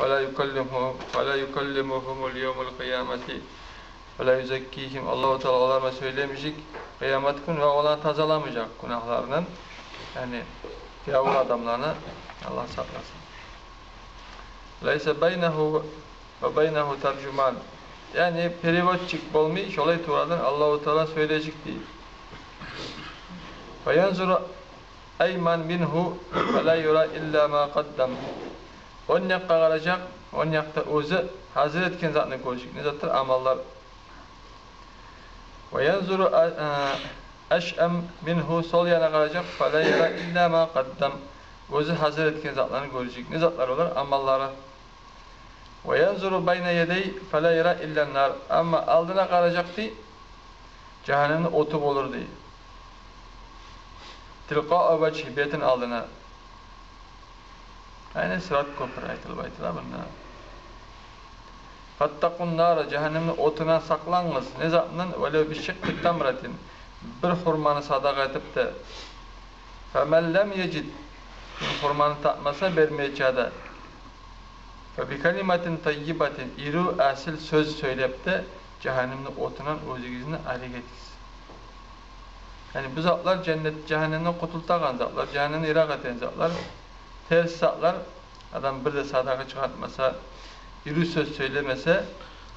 ve la yukallimuhumul yevmel kıyameti ve la yuzekkihim. Allah-u Teala onlara söylemeyecek kıyamet günü ve onlar tazalamayacak günahlarının. Yani gavur adamlarını Allah saklasın. Leyse beynehu ve beynehu tercüman. Yani perivotçik olmuş olay tuğradan Allah-u Teala söyleyecek değil. Ve yanzuru eyman minhu ve la yura illa ma qaddam. On yakka kalacak, on yakta özü hazır etken zatını görecek. Ne zattır? Amallar. Ve yanzuru eş'em minhu sol yana kalacak. Fe la yura illa ma qaddam. Özü hazır etken zatlarını görecek. Ne zatlar olur? Amalları. Ve yanzuru beyne yedey fe la yura illa nar. Ama aldına kalacaktı, cehennemde otu olur diye. Tilqa vecihi betin aldına. Yani sırat köprü aytılbaytılar bunlar. Fattakun nara cehennemin otuna saklanınız. Ne zatından? Velev bir şıkkı tamratin. Bir hurmanı sadaka edip de فَمَنْ لَمْ يَجِدْ hurmanı tatmasa vermeyeceği فَبِ كَلِمَةٍ طَيِّبَةٍ İru asil söz söyleyip de cehennemin otunan özgüzünü ali getirsin. Yani bu zatlar cennet cehennemden kurtultakan zatlar, cehennemden irak eden zatlar, ters zatlar, adam bir de sadaka çıkartmasa, yürü söz söylemese,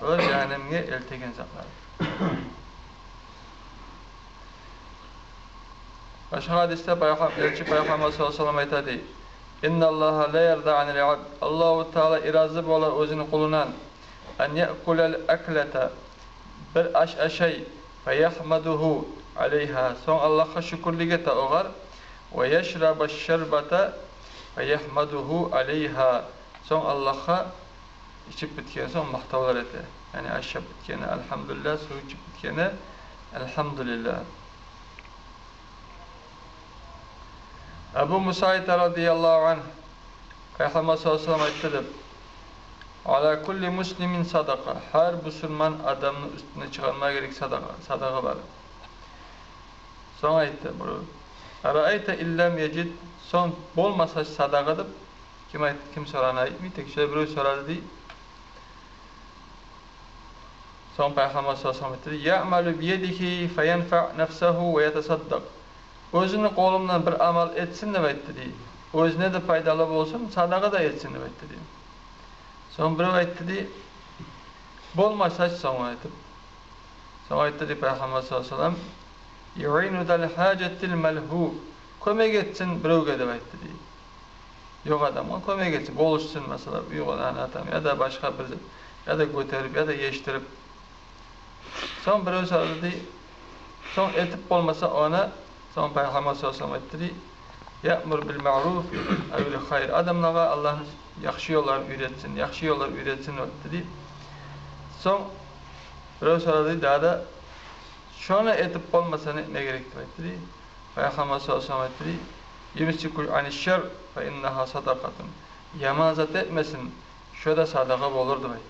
o cehennemine eltegen zatlar. Başka hadiste Elçi Peygamber sallallahu aleyhi ve sellem aytadı. İnna Allaha la yerda anil abd. Allahu Teala irazı bola özünü kulunan en ye'kulel eklete bir aşey ve yahmaduhu aleyha. Son Allah'a şükürlüğe oğar ve yeşraba şerbete ve yahmaduhu aleyha. Son Allah'a içip bitkeni son mahtavlar ete. Yani aşağı bitkeni elhamdülillah, su içip bitkeni elhamdülillah. Ebu Musaid radıyallahu anh Peygamber sallallahu aleyhi ve sellem ala kulli muslimin sadaka. Her Müslüman adamın üstüne çıkarmaya gerek sadaka var. Sonra ayette bunu. Araayte illem yecid. Son bolmasa sadakadır. Kim sorana ayetmi? Tek şöyle bir soradı değil. Son Peygamber sallallahu aleyhi ve sellem ya'malu biyedihi feyenfa' nefsehu ve yetesaddaq. Özünü kolundan bir amal etsin de ayette değil. Özüne de faydalı olsun, sadaka da etsin de ayette değil. Son bir ayette değil. Bolmasa son ayette. Son ayette değil Peygamber sallallahu aleyhi ve sellem yu'inu dal hacetil melhu. Kömek etsin bir ögede ayette değil. Yok adamın kömek etsin, boluşsun mesela büyük olan adam ya da başka bir ya da götürüp ya da yeştirip son bir ögede değil. Son etip olmasa ona son Peygamber sallallahu aleyhi ve sellem ya'mur bil ma'ruf evli hayr. Adamlara Allah'ın yaxşı yollar üretsin, yaxşı yollar üretsin dedi. Son biraz sonra dedi daha da şuna etip olmasa ne gerektir dedi. Peygamber sallallahu aleyhi ve sellem yumsikul anişşer fe innaha sadakatun. Yamazat etmesin, şu da sadaka olurdu dedi.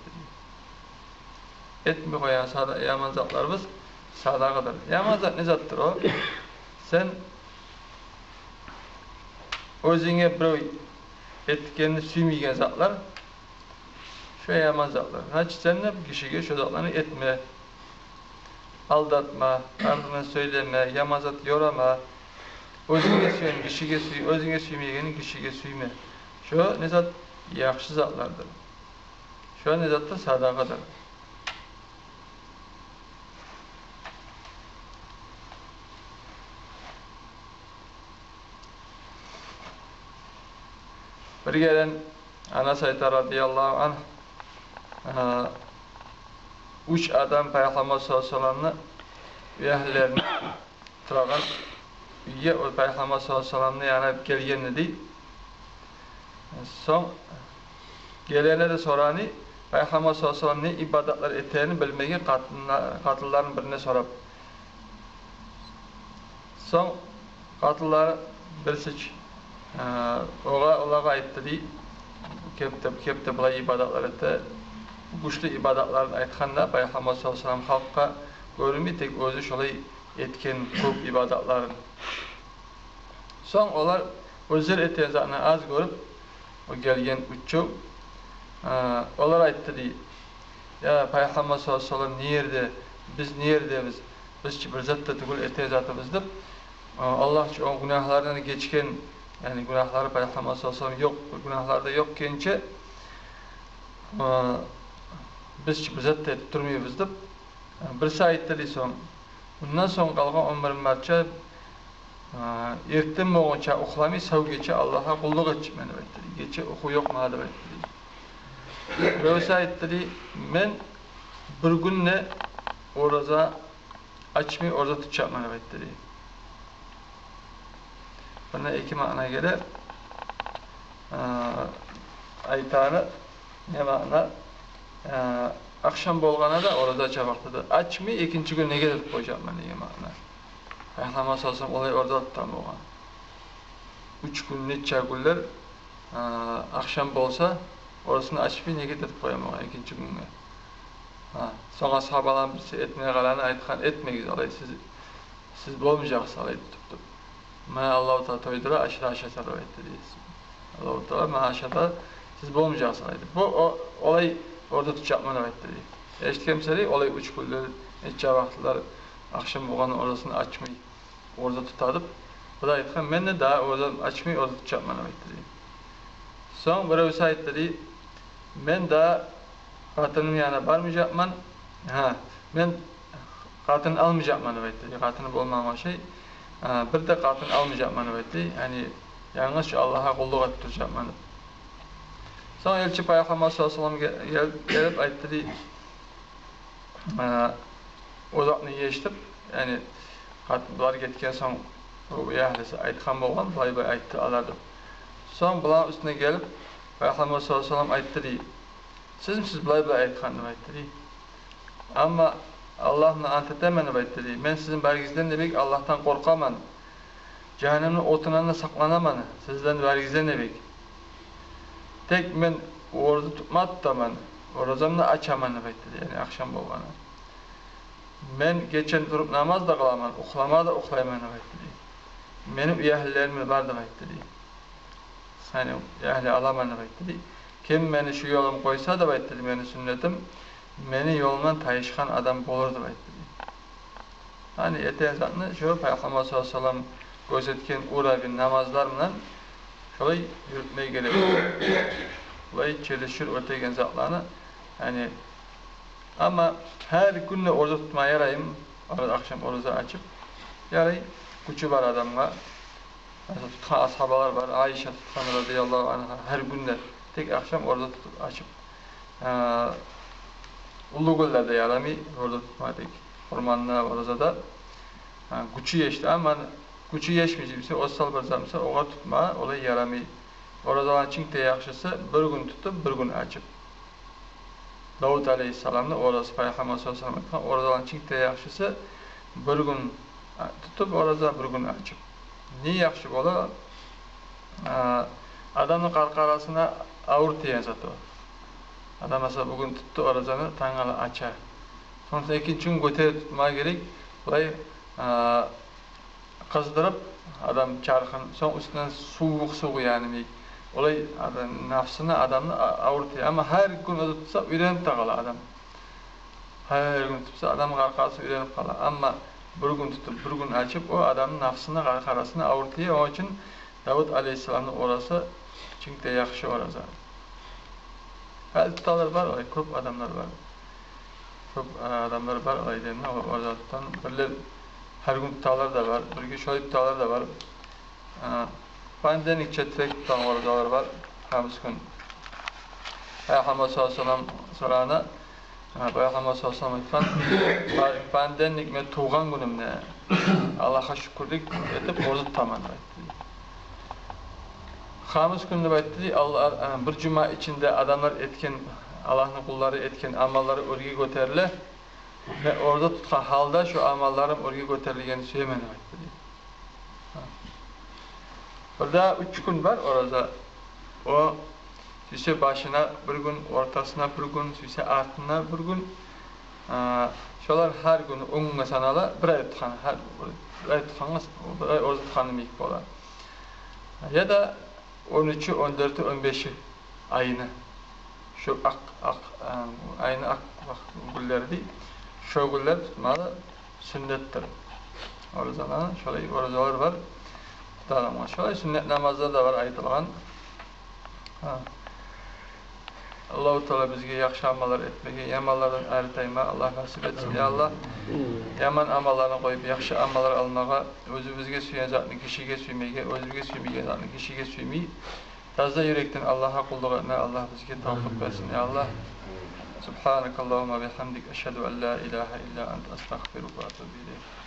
Etmi koyan yamazatlarımız sadakadır. Yamazat ne zattır o? Sen özüne bir etkenini süymeyken zatlar şu yaman zatlar. Haç sen ne kişiye şu zatlarını etme, aldatma, ardından söyleme, yamazat yorama, özüne süyün, kişiye süy, özüne süymeykenin kişiye süyme. Şu ne zat yaxşı zatlardır. Şu ne zat da sadakadır. Bir gelen Anas Ayta radıyallahu anh üç adam Peygamber sallallahu aleyhi ve sellem'le ehlilerini tırağın üye o Peygamber sallallahu aleyhi ve sellem'le yana gelgen dedi. Son gelene de soranı Peygamber sallallahu aleyhi ve sellem ne ibadetler ettiğini bilmeye katılların birine sorap. Son katıllar birisi oğa ayıttı değil. Kepte bulay ibadetler etti. Güçlü ibadetlerini aytqanda Peygamber sallallahu aleyhi ve sellem halkka görünmey tek özü şolay etken köp ibadetlerin. Son olar özür eten zatını az görüp o gelgen üççü Olar aytdı di. Ya Peygamber sallallahu aleyhi ve sellem nerede? Biz neredemiz? Biz bir zatda tugul ete zatımız dep Allah o günahlardan geçken yani günahları Peygamber sallallahu aleyhi ve sellem yok, günahlarda yok kençe biz bir zatda turmayız dep bir saytda di soň. Bundan soň kalgan ömrüm barça ertem boğunça uxlamy, saw geçe Allah'a kulluk etjip meni aytdy. Geçe uku yok ma dep aytdy. Böyle aytdy, men bir günne oraza açmay, orada tutacak meni aytdy. Buna iki mana gelir. Aytany ne mana? Akşam bolgana da orada çabaktadı. Açmay, ikinci gün ne gelip koyacak meni diye mana. Peygamber sallallahu olay orada tutam oğan. 3 gün neçe günler akşam bolsa orasını açmay ne gelip koyam oğan ikinci günge. Soňa sahabalar birisi etmeye galany aytkan etmegiz alay siz bolmajaksy alay tutupdy. Ma Allahu Teala toýdura aşağı sarap etdi diýiz. Allahu Teala ma aşağıda siz bolmajaksy aytdy. Bu olay orada tutacak mı aytdy. Eşitkemseri olay 3 günler neçe wagtlar akşam bolgany orasını açmay orada tutadyp bu da aytkan men de daha orada açmay orada tutacak mı aytdy. Soň birisi aytdy men de Katynyň ýanyna barmajakman. Men katyn almajakman diýip aýtdy. Katyny bolmagan şey. Bir de katyn almajakman diýip aýtdy. Ýani ýalňyş Allaha kulluk etdirjakman. Soň elçi Peygamber sallallahu aleyhi ve sellem gelip aýtdy. O zatny ýeşdip, ýani katynlar getken soň bu ýahlisi aýtgan bolgan, bay aýtdy alady. Soň bular üstüne gelip Peygamber sallallahu aleyhi ve sellem aýtdy. Siz bulay aytkan dep aýtdy. Amma Allahna ant etemen dep aýtdy. Men sizin bergizden demek Allah'tan korkaman. Cehennemin otundan da saklanaman. Sizden bergizden demek. Tek men orada tutmatdaman. Orazamda açaman dep aýtdy. Yani akşam bolgany. Men geçen durup namaz da kılaman, uxlama da uxlayman dep aýtdy. Menim ýahillerim bar dep aýtdy. Seni ýahli alaman dep aýtdy. Kim meni şu yolum koysa da aytdy, meni sünnetim, meni yolundan taýyşgan adam bolar da aytdy. Hani etezatny şu Peygamber sallallahu aleyhi ve sellem gözetken urabi namazlar bilen şolay yürütmeye gerek. Şolay çelişir ötegen zatlarny. Hani ama her günde orada tutmaya yarayım. Arada akşam orada açıp yaray. Güçü var adamga. Tutkan ashabalar var. Ayşe tutkan radıyallahu anha her günde tek akşam orada tutup açıp ulu göllerde yaramay orada tutmadık. Ormanlığa orada da güçü yeşti ama güçü yeşmeyecekse o sal barzamsa oğa tutma olay yaramay. Orada çinkte yaxşısı bir gün tutup bir gün açıp. Davud aleyhissalam'da orası Peygamber sallallahu aleyhi ve sellem orada çinkte yaxşısı bir gün tutup orada bir gün açıp. Ne yaxşı bolar? Adamın qarqarasına ağır diyen zatı var. Adam mesela bugün tuttu orazanı taňaly açar. Sonra ikinci gün göterip tutmaya gerek. Bulay kızdırıp adam çarkın, son üstünden soğuk yani. Olay adam nafsını adamını ağır diyen ama her gün tutsa ürenip de kalar adam. Her gün tutsa adamın qarqarası ürenip kalar. Ama bir gün tutup bir gün açıp o adamın nafsını qarqarasını ağır diyen. Onun için Davud aleyhissalam'ın orası çünkü de yaxşı orası. Her tutarlar var, köp adamlar var. Köp adamlar var, orada tutan. Her gün tutarlar da var, bir gün şöyle tutarlar da var. Pandenik çetrek tutan oradalar var. Hamis gün. Peygamber sallallahu aleyhi ve sellem sorana, Peygamber sallallahu aleyhi ve sellem pandenik me tuğan günümde Allah'a şükürlük edip orada tutaman. Hamis günde aytdy, Allah bir cuma içinde adamlar etken, Allah'ın kulları etken amalları örgü göterile ve orada tutkan halda şu amallarım örgü göterilgeni söylemen aytdy. Orada 3 gün var orada. O süse başına bir gün, ortasına bir gün, süse artına bir gün. Şolar her gün öňüňe sanala bir ay tutkan, her ay tutkanız, orada tutkanım ilk bolar. Ya da 13'ü, 14'ü, 15'i ayını şu aynı ak gülleri değil. Şu güller tutmalı sünnettir. O zaman şöyle oruçlar var. Tutalım. Şöyle sünnet namazlar da var aytılgan. Allah-u Teala bizge yaxşı amallar etmege, yamanlardan ayrıtayma Allah nasip etsin. Ya Allah, yaman amallarını koyup yaxşı amallar almaga, özümüzge süyen zatını kişiye süymege, özümüzge süymege zatını kişiye süymey, tazda yürekten Allah'a kulluk etme, Allah bizge tavfik versin. Ya Allah, Subhanakallahumma bihamdik, eşhedü en la ilahe illa ente, estağfiruka ve etûbü ileyk.